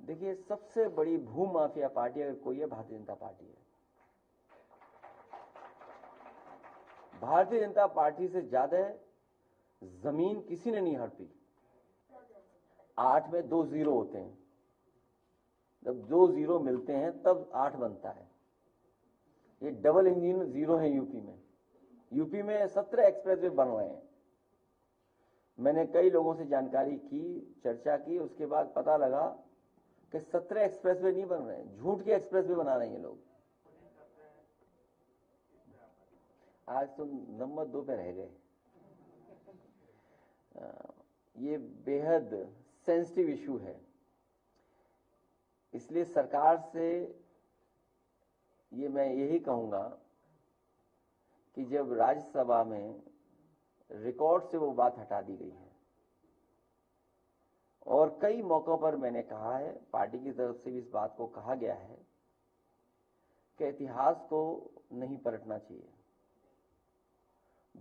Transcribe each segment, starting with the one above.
देखिए, सबसे बड़ी भूमाफिया पार्टी अगर कोई है, भारतीय जनता पार्टी है। भारतीय जनता पार्टी से ज्यादा जमीन किसी ने नहीं हड़पी। 8 में 2 जीरो होते हैं, जब 2 जीरो मिलते हैं तब 8 बनता है। ये डबल इंजन जीरो है यूपी में। यूपी में 17 एक्सप्रेसवे बन रहे हैं। मैंने कई लोगों से जानकारी की, चर्चा की, उसके बाद पता लगा कि 17 एक्सप्रेसवे नहीं बन रहे हैं, झूठ के एक्सप्रेसवे बना रहे हैं ये लोग। आज तो नंबर 2 पे रह गए। ये बेहद सेंसिटिव इशू है, इसलिए सरकार से ये मैं यही कहूंगा कि जब राज्यसभा में रिकॉर्ड से वो बात हटा दी गई है, और कई मौकों पर मैंने कहा है, पार्टी की तरफ से भी इस बात को कहा गया है कि इतिहास को नहीं पलटना चाहिए।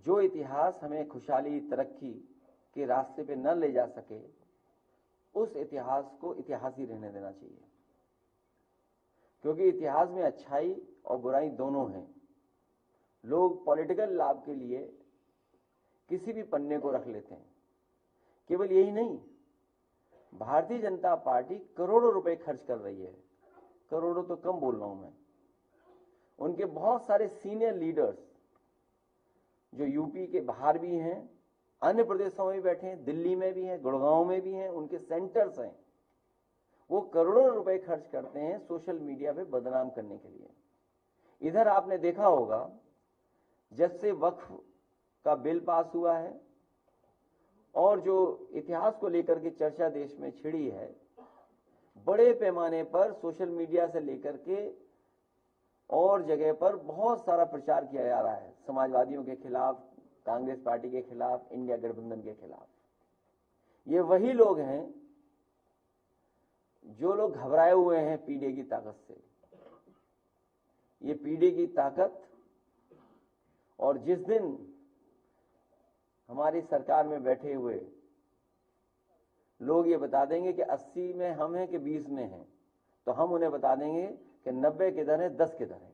जो इतिहास हमें खुशहाली, तरक्की के रास्ते पे न ले जा सके, उस इतिहास को इतिहास ही रहने देना चाहिए, क्योंकि इतिहास में अच्छाई और बुराई दोनों हैं। लोग पॉलिटिकल लाभ के लिए किसी भी पन्ने को रख लेते हैं। केवल यही नहीं, भारतीय जनता पार्टी करोड़ों रुपए खर्च कर रही है। करोड़ों तो कम बोल रहा हूं मैं। उनके बहुत सारे सीनियर लीडर्स जो यूपी के बाहर भी हैं, अन्य प्रदेशों में भी बैठे हैं, दिल्ली में भी हैं, गुड़गांव में भी हैं, उनके सेंटर्स हैं। वो करोड़ों रुपए खर्च करते हैं सोशल मीडिया पे बदनाम करने के लिए। इधर आपने देखा होगा, जब से वक्फ का बिल पास हुआ है और जो इतिहास को लेकर के चर्चा देश में छिड़ी है, बड़े पैमाने पर सोशल मीडिया से लेकर के और जगह पर बहुत सारा प्रचार किया जा रहा है, समाजवादियों के खिलाफ, कांग्रेस पार्टी के खिलाफ, इंडिया गठबंधन के खिलाफ। ये वही लोग हैं जो लोग घबराए हुए हैं पीडीए की ताकत से। ये पीडीए की ताकत, और जिस दिन हमारी सरकार में बैठे हुए लोग ये बता देंगे कि 80 में हम हैं कि 20 में हैं, तो हम उन्हें बता देंगे कि 90 किधर है, 10 किधर है।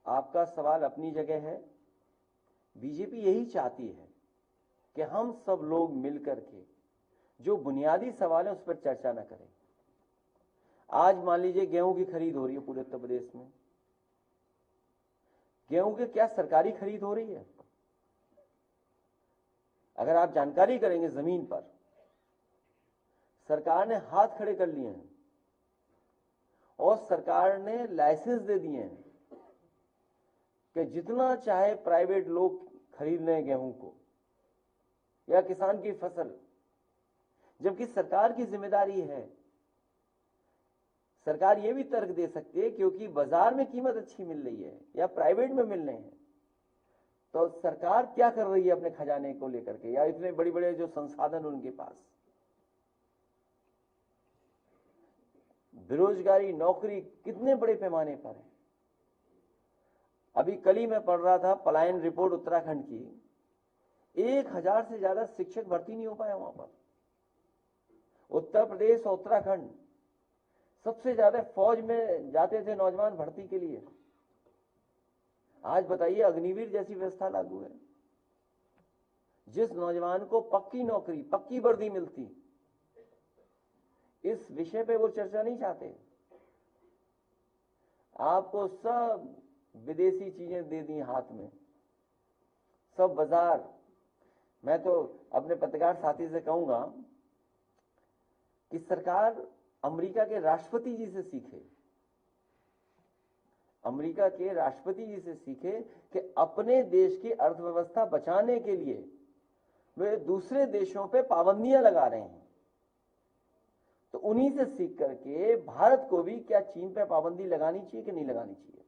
आपका सवाल अपनी जगह है। बीजेपी यही चाहती है कि हम सब लोग मिलकर के जो बुनियादी सवाल है उस पर चर्चा न करें। आज मान लीजिए गेहूं की खरीद हो रही है पूरे उत्तर प्रदेश में। गेहूं की क्या सरकारी खरीद हो रही है? अगर आप जानकारी करेंगे, जमीन पर सरकार ने हाथ खड़े कर लिए हैं और सरकार ने लाइसेंस दे दिए हैं कि जितना चाहे प्राइवेट लोग खरीद लें गेहूं को या किसान की फसल, जबकि सरकार की जिम्मेदारी है। सरकार यह भी तर्क दे सकती है क्योंकि बाजार में कीमत अच्छी मिल रही है या प्राइवेट में मिल रहे हैं, तो सरकार क्या कर रही है अपने खजाने को लेकर के, या इतने बड़े बड़े जो संसाधन उनके पास। बेरोजगारी, नौकरी कितने बड़े पैमाने पर है। अभी कल ही मैं पढ़ रहा था पलायन रिपोर्ट उत्तराखंड की, 1000 से ज्यादा शिक्षक भर्ती नहीं हो पाया वहां पर। उत्तर प्रदेश और उत्तराखंड सबसे ज्यादा फौज में जाते थे नौजवान भर्ती के लिए। आज बताइए, अग्निवीर जैसी व्यवस्था लागू है। जिस नौजवान को पक्की नौकरी, पक्की वर्दी मिलती, इस विषय पे वो चर्चा नहीं चाहते। आपको सब विदेशी चीजें दे दी हाथ में, सब बाजार। मैं तो अपने पत्रकार साथी से कहूंगा कि सरकार अमेरिका के राष्ट्रपति जी से सीखे, अमेरिका के राष्ट्रपति जी से सीखे कि अपने देश की अर्थव्यवस्था बचाने के लिए वे दूसरे देशों पे पाबंदियां लगा रहे हैं। तो उन्हीं से सीख करके भारत को भी क्या चीन पे पाबंदी लगानी चाहिए कि नहीं लगानी चाहिए,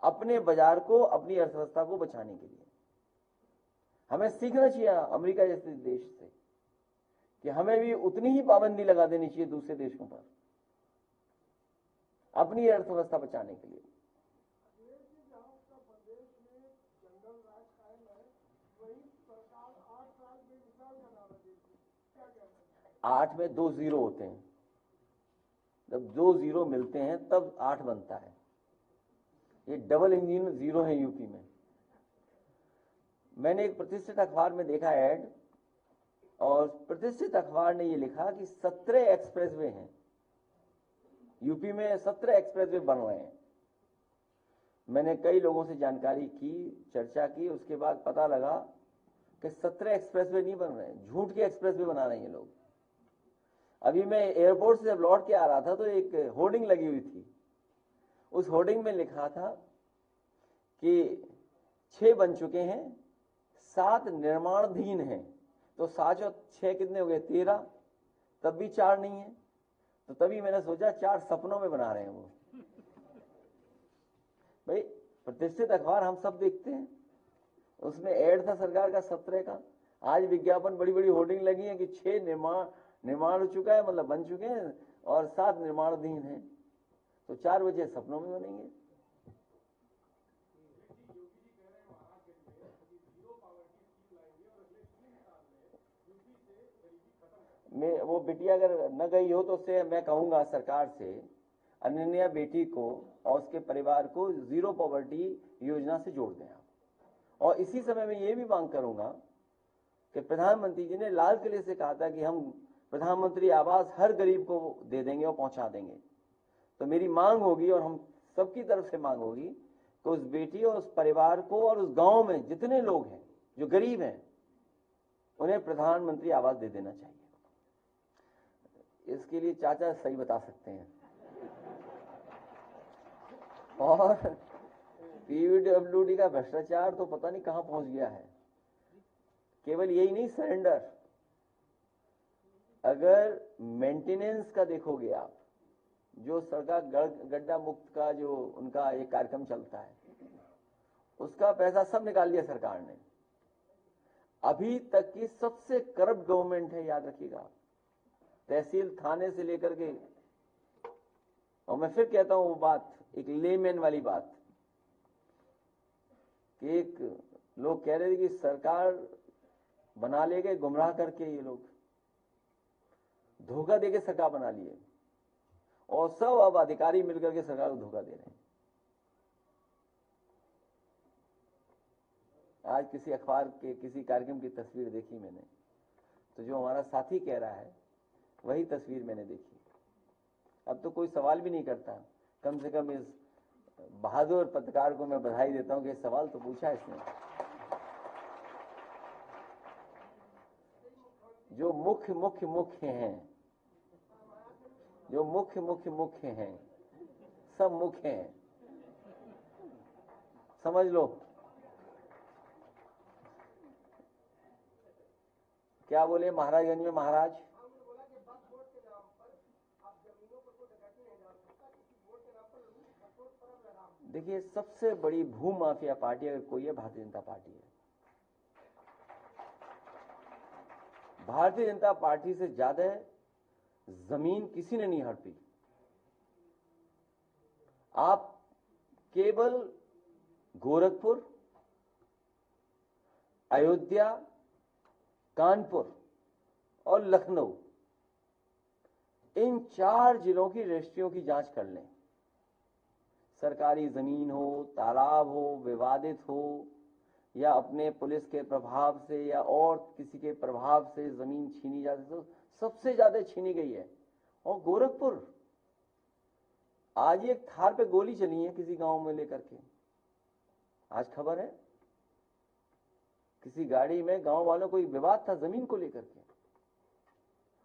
अपने बाजार को, अपनी अर्थव्यवस्था को बचाने के लिए। हमें सीखना चाहिए अमेरिका जैसे देश से कि हमें भी उतनी ही पाबंदी लगा देनी चाहिए दूसरे देशों पर अपनी अर्थव्यवस्था बचाने के लिए। 8 में 2 जीरो होते हैं, जब 2 जीरो मिलते हैं तब 8 बनता है। ये डबल इंजन जीरो है यूपी में। मैंने एक प्रतिष्ठित अखबार में देखा ऐड, और प्रतिष्ठित अखबार ने ये लिखा कि 17 एक्सप्रेसवे हैं यूपी में, 17 एक्सप्रेसवे बन रहे हैं। मैंने कई लोगों से जानकारी की, चर्चा की, उसके बाद पता लगा कि 17 एक्सप्रेसवे नहीं बन रहे हैं, झूठ के एक्सप्रेसवे बना रहे हैं लोग। अभी मैं एयरपोर्ट से जब लौट के आ रहा था तो एक होर्डिंग लगी हुई थी, उस होर्डिंग में लिखा था कि 6 बन चुके हैं, 7 निर्माणाधीन हैं। तो 7 और 6 कितने हो गए? 13। तब भी 4 नहीं है। तो तभी मैंने सोचा 4 सपनों में बना रहे हैं वो। भाई प्रतिष्ठित अखबार हम सब देखते हैं, उसमें ऐड था सरकार का 17 का। आज विज्ञापन बड़ी बड़ी होर्डिंग लगी है कि 6 निर्माण हो चुका है, मतलब बन चुके हैं, और 7 निर्माणाधीन हैं। तो 4 बजे सपनों में बनेंगे। मैं वो बिटिया अगर न गई हो तो उससे मैं कहूंगा सरकार से, अनन्या बेटी को और उसके परिवार को जीरो पॉवर्टी योजना से जोड़ दें आप। और इसी समय में ये भी मांग करूंगा कि प्रधानमंत्री जी ने लाल किले से कहा था कि हम प्रधानमंत्री आवास हर गरीब को दे देंगे और पहुंचा देंगे। तो मेरी मांग होगी और हम सबकी तरफ से मांग होगी कि उस बेटी और उस परिवार को और उस गांव में जितने लोग हैं जो गरीब हैं उन्हें प्रधानमंत्री आवास दे देना चाहिए। इसके लिए चाचा सही बता सकते हैं। और पीडब्ल्यूडी का भ्रष्टाचार तो पता नहीं कहां पहुंच गया है। केवल यही नहीं, सरेंडर, अगर मेंटेनेंस का देखोगे आप, जो सड़क गड्ढा मुक्त का जो उनका एक कार्यक्रम चलता है, उसका पैसा सब निकाल लिया सरकार ने। अभी तक की सबसे करप्ट गवर्नमेंट है, याद रखिएगा। तहसील थाने से लेकर के, और मैं फिर कहता हूं वो बात, एक लेमैन वाली बात, कि एक लोग कह रहे थे कि सरकार बना ले गए गुमराह करके, ये लोग धोखा देके सरकार बना लिए, और सब अब अधिकारी मिलकर के सरकार को धोखा दे रहे हैं। आज किसी अखबार के किसी कार्यक्रम की तस्वीर देखी मैंने, तो जो हमारा साथी कह रहा है वही तस्वीर मैंने देखी। अब तो कोई सवाल भी नहीं करता। कम से कम इस बहादुर पत्रकार को मैं बधाई देता हूं कि सवाल तो पूछा इसने। जो मुख्य हैं, जो मुख्य हैं, सब मुख्य हैं, समझ लो। क्या बोले महाराजगंज में महाराज? देखिए, सबसे बड़ी भू माफिया पार्टी अगर कोई है, भारतीय जनता पार्टी है। भारतीय जनता पार्टी से ज्यादा जमीन किसी ने नहीं हड़पी। आप केवल गोरखपुर, अयोध्या, कानपुर और लखनऊ, इन 4 जिलों की रजिस्ट्रियों की जांच कर लें। सरकारी जमीन हो, तालाब हो, विवादित हो, या अपने पुलिस के प्रभाव से या और किसी के प्रभाव से जमीन छीनी जाती, तो सबसे ज्यादा छीनी गई है। और गोरखपुर, आज एक थार पे गोली चली है किसी गांव में लेकर के, आज खबर है। किसी गाड़ी में गांव वालों को एक विवाद था जमीन को लेकर के,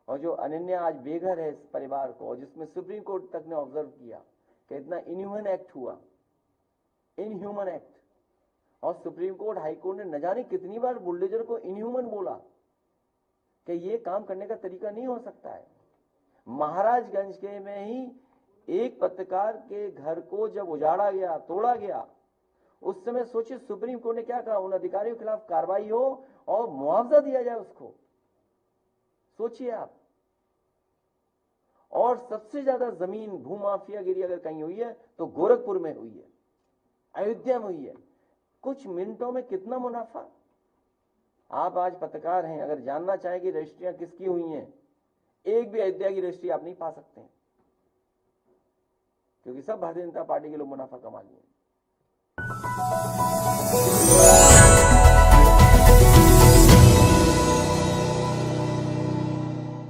और जो अनन्या आज बेघर है इस परिवार को, और जिसमें सुप्रीम कोर्ट तक ने ऑब्जर्व किया कि इतना इनह्यूमन एक्ट हुआ, इनह्यूमन एक्ट, और सुप्रीम कोर्ट, हाई कोर्ट ने न जाने कितनी बार बुलडोजर को इनह्यूमन बोला कि ये काम करने का तरीका नहीं हो सकता है। महाराजगंज के में ही एक पत्रकार के घर को जब उजाड़ा गया, तोड़ा गया, उस समय सोचिए सुप्रीम कोर्ट ने क्या कहा, उन अधिकारियों के खिलाफ कार्रवाई हो और मुआवजा दिया जाए उसको। सोचिए आप। और सबसे ज्यादा जमीन भूमाफियागिरी अगर कहीं हुई है तो गोरखपुर में हुई है, अयोध्या में हुई है। कुछ मिनटों में कितना मुनाफा। आप आज पत्रकार हैं, अगर जानना चाहें कि रजिस्ट्रियां किसकी हुई हैं, एक भी अयोध्या की रजिस्ट्री आप नहीं पा सकते हैं, क्योंकि सब भारतीय जनता पार्टी के लोग मुनाफा कमा लिए।